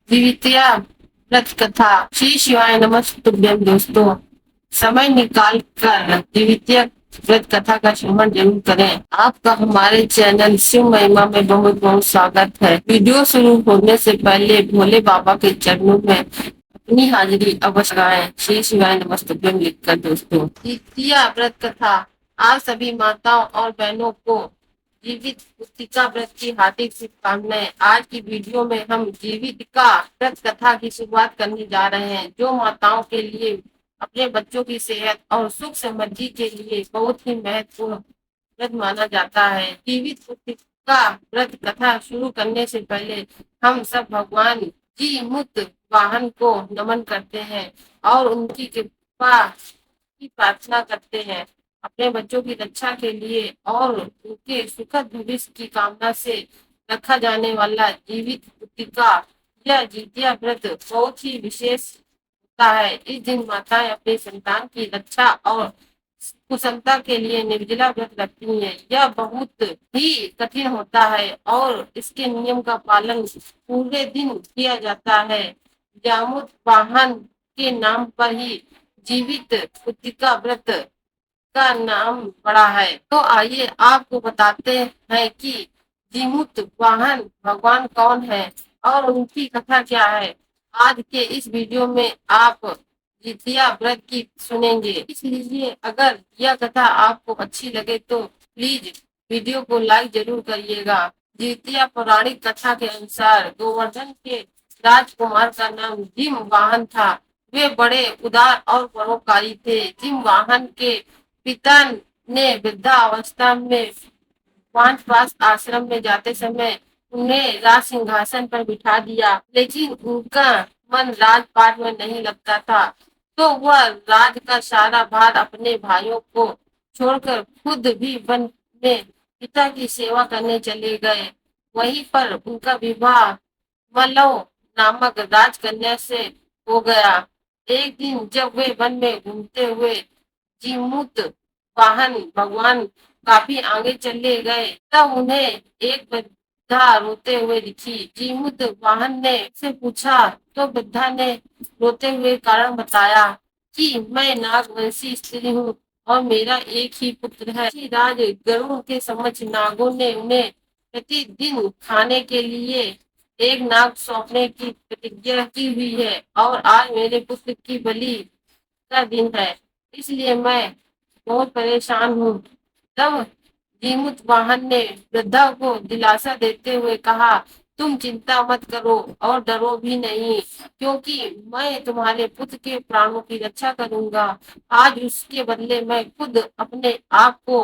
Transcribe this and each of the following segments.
द्वितीया व्रत कथा। श्री शिवाय नमस्तुभ्यं दोस्तों। समय निकाल कर द्वितीय व्रत कथा का श्रवण जरूर करें। आपका हमारे चैनल शिव महिमा में बहुत बहुत स्वागत है। वीडियो शुरू होने से पहले भोले बाबा के चरणों में अपनी हाजिरी अवश्य लगाएं। श्री शिवाय नमस्तुभ्यं लिखकर दोस्तों। द्वितीय व्रत कथा। आप सभी माताओं और बहनों को जीवित पुस्तिका व्रत की हार्दिक शुभकामनाएं। आज की वीडियो में हम जीवितिका व्रत कथा की शुरुआत करने जा रहे हैं, जो माताओं के लिए अपने बच्चों की सेहत और सुख समृद्धि के लिए बहुत ही महत्वपूर्ण व्रत माना जाता है। जीवित पुस्तिका व्रत कथा शुरू करने से पहले हम सब भगवान जी मुक्त वाहन को नमन करते हैं और उनकी कृपा की प्रार्थना करते हैं। अपने बच्चों की रक्षा के लिए और उनके सुखद भविष्य की कामना से रखा जाने वाला जीवित पुस्तिका यह जितिया व्रत बहुत ही विशेष होता है। इस दिन माताएं अपने संतान की रक्षा और कुशलता के लिए निर्जला व्रत रखती हैं। यह बहुत ही कठिन होता है और इसके नियम का पालन पूरे दिन किया जाता है। जामुत वाहन के नाम पर ही जीवित पुस्तिका व्रत का नाम पड़ा है। तो आइए आपको बताते हैं कि जीमूत वाहन भगवान कौन है और उनकी कथा क्या है। आज के इस वीडियो में आप जितिया व्रत की सुनेंगे, इसलिए अगर यह कथा आपको अच्छी लगे तो प्लीज वीडियो को लाइक जरूर करिएगा। जितिया पौराणिक कथा के अनुसार गोवर्धन के राजकुमार का नाम जिम वाहन था। वे बड़े उदार और परोपकारी थे। जिम वाहन के पिता ने वृद्धावस्था में वानप्रस्थ आश्रम में जाते समय उन्हें राज सिंहासन पर बिठा दिया, लेकिन उनका मन राजपाट में नहीं लगता था, तो वह राज का सारा भार अपने भाइयों को छोड़कर खुद भी वन में पिता की सेवा करने चले गए। वहीं पर उनका विवाह मल्लव नामक राजकन्या से हो गया। एक दिन जब वे वन में घूमते हुए जीमूत वाहन भगवान काफी आगे चले गए, तब उन्हें एक वृद्धा रोते हुए दिखी। जीमूत वाहन ने से पूछा, तो वृद्धा ने रोते हुए कारण बताया कि मैं नागवंशी स्त्री हूँ और मेरा एक ही पुत्र है। इसी राज गरुड़ के समक्ष नागों ने उन्हें प्रतिदिन खाने के लिए एक नाग सौंपने की प्रतिज्ञा की हुई है और आज मेरे पुत्र की बलि का दिन है, इसलिए मैं बहुत परेशान हूँ। तब जीमूत वाहन ने वृद्धा को दिलासा देते हुए कहा, तुम चिंता मत करो और डरो भी नहीं, क्योंकि मैं तुम्हारे पुत्र के प्राणों की रक्षा करूंगा। आज उसके बदले मैं खुद अपने आप को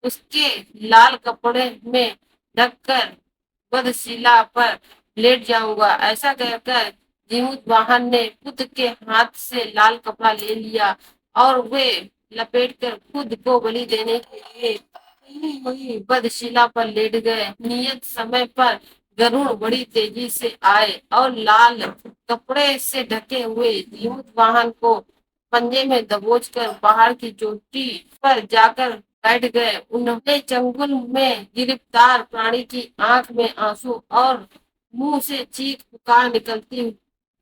उसके लाल कपड़े में ढककर वधशिला पर लेट जाऊंगा। ऐसा कहकर जीमूत वाहन ने पुत्र के हाथ से लाल कपड़ा ले लिया और वे लपेटकर खुद को बलि देने के लिए वही वधशिला पर लेट गए। नियत समय पर गरुड़ बड़ी तेजी से आए और लाल कपड़े से ढके हुए जीमूत वाहन को पंजे में दबोचकर पहाड़ की चोटी पर जाकर बैठ गए। उन्होंने चंगुल में गिरफ्तार प्राणी की आंख में आंसू और मुंह से चीख पुकार निकलती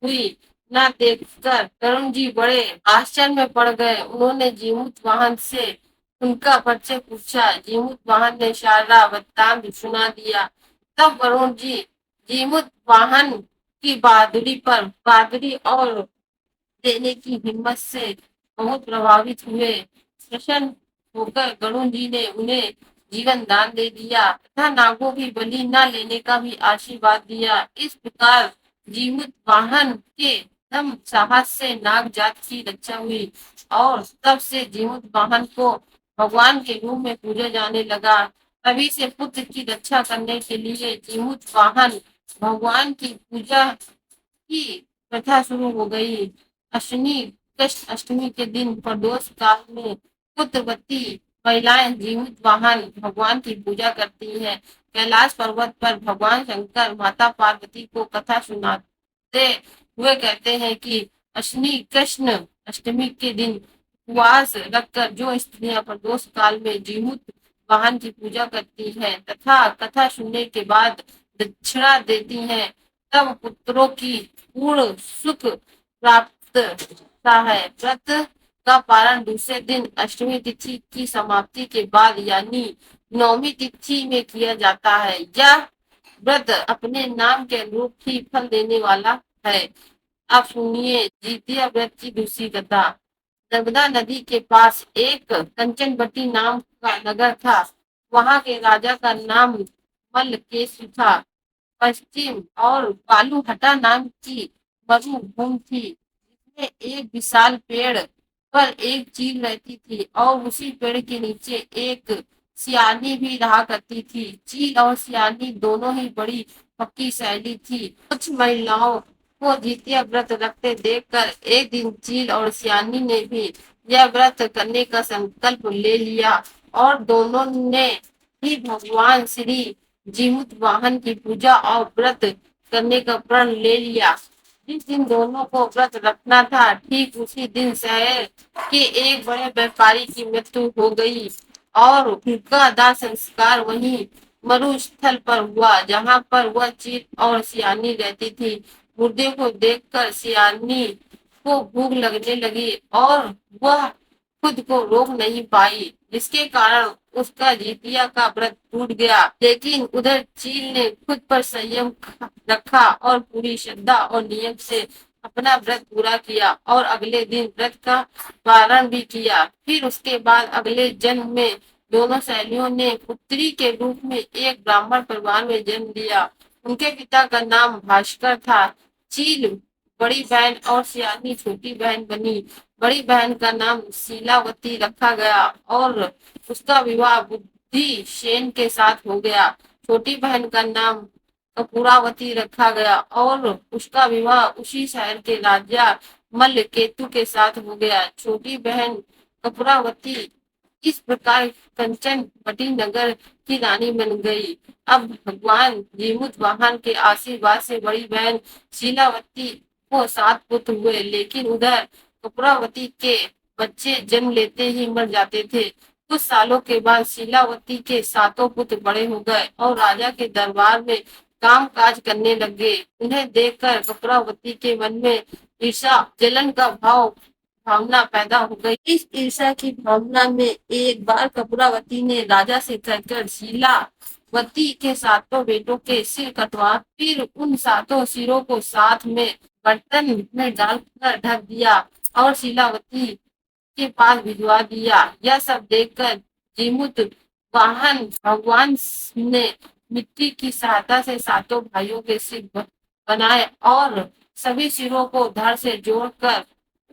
हुई न देखकर तरुण जी बड़े आश्चर्य में पड़ गए। उन्होंने जीमूत वाहन से उनका परिचय पूछा। जीमूत वाहन ने सारा वृत्तांत सुना दिया। तब वरुण जी जीमूत वाहन की बहादुरी और देने की हिम्मत से बहुत प्रभावित हुए। प्रसन्न होकर गरुड़ जी ने उन्हें जीवन दान दे दिया तथा नागों की बलि न लेने का भी आशीर्वाद दिया। इस प्रकार जीमूत वाहन के दम साहस से नाग जात की रक्षा हुई और तब से जीमूत वाहन को भगवान के रूप में पूजा जाने लगा। तभी से पुत्र की रक्षा करने के लिए जीमूत वाहन भगवान की पूजा की प्रथा शुरू हो गई। अष्टमी कृष्ण अष्टमी के दिन प्रदोष काल में पुत्रवती महिलाएं जीवित वाहन भगवान की पूजा करती हैं। कैलाश पर्वत पर भगवान शंकर माता पार्वती को कथा सुनाते हुए कहते हैं कि अष्टमी कृष्ण अष्टमी के दिन उपवास रखकर जो स्त्रियां प्रदोष काल में जीवित वाहन की पूजा करती हैं तथा कथा सुनने के बाद दक्षिणा देती हैं, तब पुत्रों की पूर्ण सुख प्राप्त होता है। व्रत का पारण दूसरे दिन अष्टमी तिथि की समाप्ति के बाद यानी नौमी तिथि में किया जाता है। यह व्रत अपने नाम के अनुरूप ही फल देने वाला है। अब सुनिए जितिया व्रत की दूसरी कथा। नर्मदा नदी के पास एक कंचनवटी नाम का नगर था। वहां के राजा का नाम मल्लकेशु था। पश्चिम और बालूहटा नाम की मरुभूमि थी, जिसमें एक विशाल पेड़ पर एक चील रहती थी और उसी पेड़ के नीचे एक सियानी भी रहा करती थी। चील और सियानी दोनों ही बड़ी पक्की सहेली थी। कुछ महिलाओं को जितिया व्रत रखते देखकर एक दिन चील और सियानी ने भी यह व्रत करने का संकल्प ले लिया और दोनों ने ही भगवान श्री जीमूत वाहन की पूजा और व्रत करने का प्रण ले लिया। जिस दिन दोनों को व्रत रखना था ठीक उसी दिन शहर के एक बड़े व्यापारी की मृत्यु हो गई और उनका दाह संस्कार वहीं मरुस्थल पर हुआ जहाँ पर वह चील और सियानी रहती थी। मुर्दे को देखकर सियानी को भूख लगने लगी और वह खुद को रोक नहीं पाई, जिसके कारण उसका जितिया का व्रत टूट गया। लेकिन उधर चील ने खुद पर संयम रखा और पूरी श्रद्धा और नियम से अपना व्रत पूरा किया और अगले दिन व्रत का पारण भी किया। फिर उसके बाद अगले जन्म में दोनों सहेलियों ने पुत्री के रूप में एक ब्राह्मण परिवार में जन्म लिया। उनके पिता का नाम भास्कर था। चील बड़ी बहन और सियानी छोटी बहन बनी। बड़ी बहन का नाम शीलावती रखा गया और उसका विवाह बुद्धि सेन के साथ हो गया। छोटी बहन का नाम कपूरावती रखा गया और उसका विवाह उसी शहर के राजा मल्लकेतु के साथ हो गया। छोटी बहन कपूरावती इस प्रकार कंचन वटी नगर की रानी बन गई। अब भगवान जीमूत वाहन के आशीर्वाद से बड़ी बहन शीलावती को 7 पुत्र हुए, लेकिन उधर कपूरावती के बच्चे जन्म लेते ही मर जाते थे। कुछ सालों के बाद शीलावती के 7 पुत्र बड़े हो गए और राजा के दरबार में काम काज करने लगे। उन्हें देखकर कपूरावती के मन में ईर्षा जलन का भावना पैदा हो गई। इस ईर्षा की भावना में एक बार कपूरावती ने राजा से कहकर शीलावती के 7 बेटों के सिर कटवा फिर उन 7 सिरों को साथ में बर्तन में डालकर ढक दिया और शीलावती के पास भिजवा दिया। यह सब देखकर जीमूत वाहन भगवान ने मिट्टी की सहायता से 7 भाइयों के सिर बनाए और सभी सिरों को धड़ से जोड़कर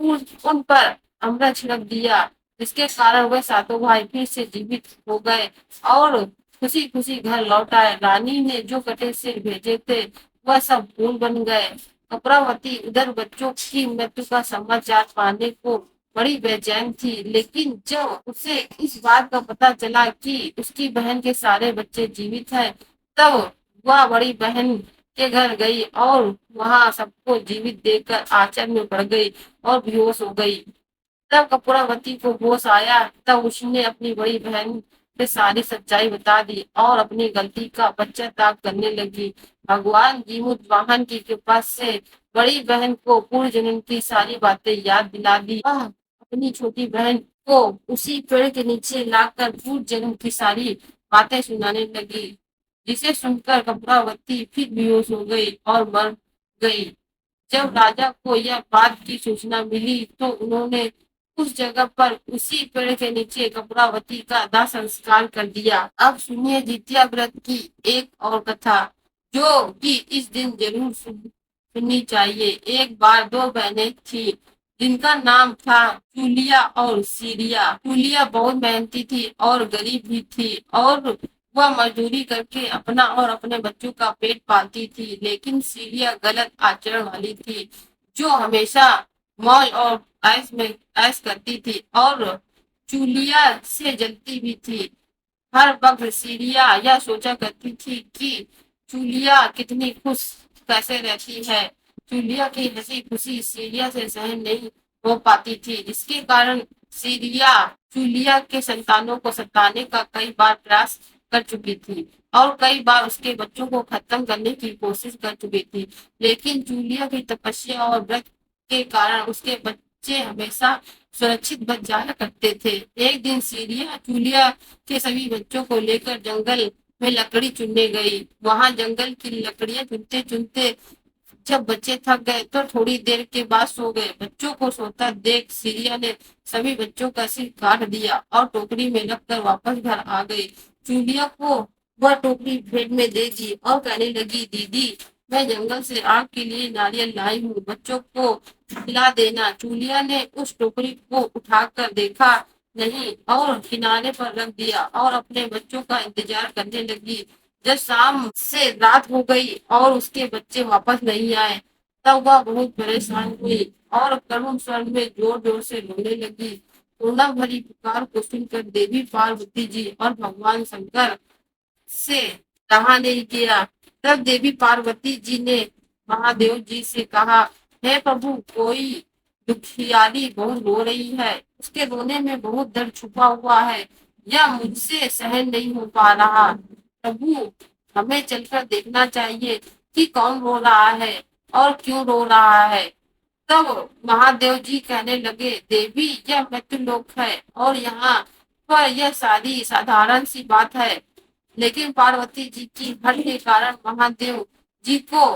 उन पर अमृत छिड़क दिया, जिसके कारण वह 7 भाई फिर से जीवित हो गए और खुशी खुशी घर लौट आए। रानी ने जो कटे सिर भेजे थे वह सब फूल बन गए। कपूरावती उधर बच्चों की मृत्यु का समाचार पाने को बड़ी बेचैन थी, लेकिन जब उसे इस बात का पता चला कि उसकी बहन के सारे बच्चे जीवित हैं, तब वह बड़ी बहन के घर गई और वहां सबको जीवित देखकर आश्चर्य में पड़ गई और बेहोश हो गई। तब कपूरावती को होश आया, तब उसने अपनी बड़ी बहन से सारी सच्चाई बता दी और अपनी गलती का पश्चाताप करने लगी। भगवान जीमूत वाहन की कृपा से बड़ी बहन को पूर्व जन्म की सारी बातें याद दिला दी। वह अपनी छोटी बहन को उसी पेड़ के नीचे लाकर पूर्व जन्म की सारी बातें सुनाने लगी, जिसे सुनकर कपूरावती फिर बेहोश हो गई और मर गई। जब राजा को यह बात की सूचना मिली तो उन्होंने उस जगह पर उसी पेड़ के नीचे कपूरावती का दाह संस्कार कर दिया। अब सुनिए जितिया व्रत की एक और कथा, जो कि इस दिन जरूर सुननी चाहिए। एक बार 2 बहनें थी जिनका नाम था जूलिया और सीरिया। जूलिया बहुत मेहनती थी और गरीब भी थी और वह मजदूरी करके अपना और अपने बच्चों का पेट पालती थी, लेकिन सीरिया गलत आचरण वाली थी, जो हमेशा मौज और ऐश करती थी और जूलिया से जलती भी थी। हर वक्त सीरिया यह सोचा करती थी कि जूलिया कितनी खुश कैसे रहती है। जूलिया की हंसी खुशी सीरिया से सहन नहीं हो पाती थी, जिसके कारण सीरिया जूलिया के संतानों को सताने का कई बार प्रयास कर चुकी थी और कई बार उसके बच्चों को खत्म करने की कोशिश कर चुकी थी, लेकिन जूलिया की तपस्या और व्रत के कारण उसके बच्चे हमेशा सुरक्षित बच जाया करते थे। एक दिन सीरिया जूलिया के सभी बच्चों को लेकर जंगल में लकड़ी चुनने गई। वहां जंगल की लकड़ियां चुनते चुनते जब बच्चे थक गए तो थोड़ी देर के बाद सो गए। बच्चों को सोता देख सीरिया ने सभी बच्चों का सिर काट दिया और टोकरी में रखकर वापस घर आ गई। जूलिया को वह टोकरी भेंट में दे दी और कहने लगी, दीदी मैं जंगल से आग के लिए नारियल लाई हूँ, बच्चों को खिला देना। जूलिया ने उस टोकरी को उठाकर देखा नहीं और किनारे पर रख दिया और अपने बच्चों का इंतजार करने लगी। जब शाम से रात हो गई और उसके बच्चे वापस नहीं आए, तब वह बहुत परेशान हुई और करुण स्वर में जोर जोर से रोने लगी। करुणा भरी पुकार को सुनकर देवी पार्वती जी और भगवान शंकर से रहा नहीं गया। तब देवी पार्वती जी ने महादेव जी से कहा, हे प्रभु, कोई दुखियारी बहुत रो रही है, उसके रोने में बहुत दर्द छुपा हुआ है, यह मुझसे सहन नहीं हो पा रहा। प्रभु, हमें चलकर देखना चाहिए कि कौन रो रहा है और क्यों रो रहा है। तब महादेव जी कहने लगे, देवी यह मृत्युलोक है और यहाँ पर यह सारी साधारण सी बात है, लेकिन पार्वती जी की हट के कारण महादेव जी को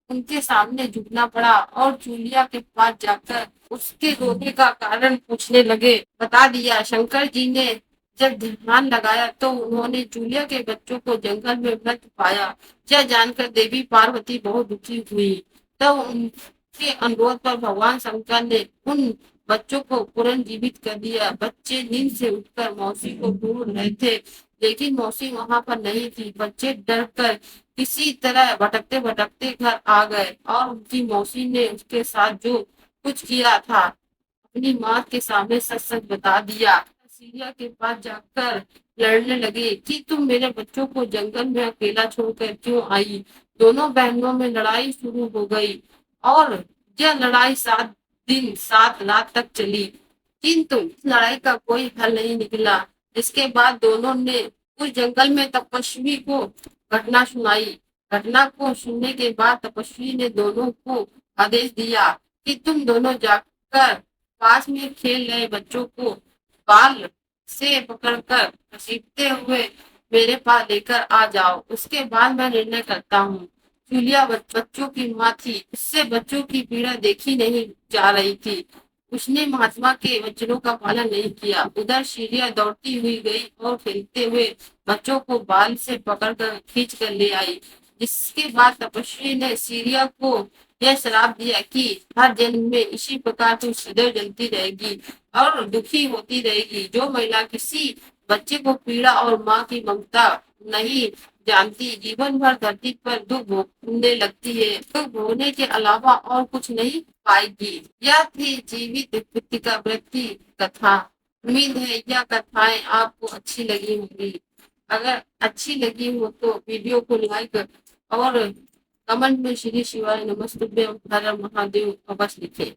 उनके सामने झुकना पड़ा और जूलिया के पास जाकर उसके रोने का कारण पूछने लगे। बता दिया। शंकर जी ने जब ध्यान लगाया तो उन्होंने जूलिया के बच्चों को जंगल में मृत पाया। यह जानकर देवी पार्वती बहुत दुखी हुई। तब उनके अनुरोध पर भगवान शंकर ने उन बच्चों को पुनर्जीवित कर दिया। बच्चे नींद से उठकर मौसी को ढूंढ रहे थे, लेकिन मौसी वहां पर नहीं थी। बच्चे डर कर किसी तरह भटकते भटकते घर आ गए और उनकी मौसी ने उसके साथ जो कुछ किया था अपनी माँ के सामने सच सच बता दिया। सीरिया के पास जाकर लड़ने लगे कि तुम मेरे बच्चों को जंगल में अकेला छोड़कर क्यों आई। दोनों बहनों में लड़ाई शुरू हो गई और यह लड़ाई 7 दिन 7 रात तक चली, किंतु इस लड़ाई का कोई हल नहीं निकला। इसके बाद दोनों ने उस जंगल में तपस्वी को घटना सुनाई। घटना को सुनने के बाद तपस्वी ने दोनों को आदेश दिया कि तुम दोनों जाकर पास में खेल रहे बच्चों को बाल से पकड़कर घसीटते हुए मेरे पास लेकर आ जाओ, उसके बाद मैं निर्णय करता हूँ। जूलिया बच्चों की माँ थी, उससे बच्चों की पीड़ा देखी नहीं जा रही थी। उसने महात्मा के वचनों का पालन नहीं किया। उधर सीरिया दौड़ती हुई गई और खेलते हुए बच्चों को बाल से पकड़कर खींच कर ले आई। जिसके बाद तपस्वी ने सीरिया को यह श्राप दिया कि हर जन्म में इसी प्रकार तू सदैव जलती रहेगी और दुखी होती रहेगी। जो महिला किसी बच्चे को पीड़ा और माँ की ममता नहीं जानती, जीवन भर धरती पर दुख भोगने लगती है, दुख भोगने के अलावा और कुछ नहीं पाएगी। यह थी जीवित कृतिका वृत्ति कथा। उम्मीद है यह कथाएं आपको अच्छी लगी होंगी। अगर अच्छी लगी हो तो वीडियो को लाइक और कमेंट में श्री शिवाय नमस्तुभ्यं हर हर महादेव अवश्य लिखें।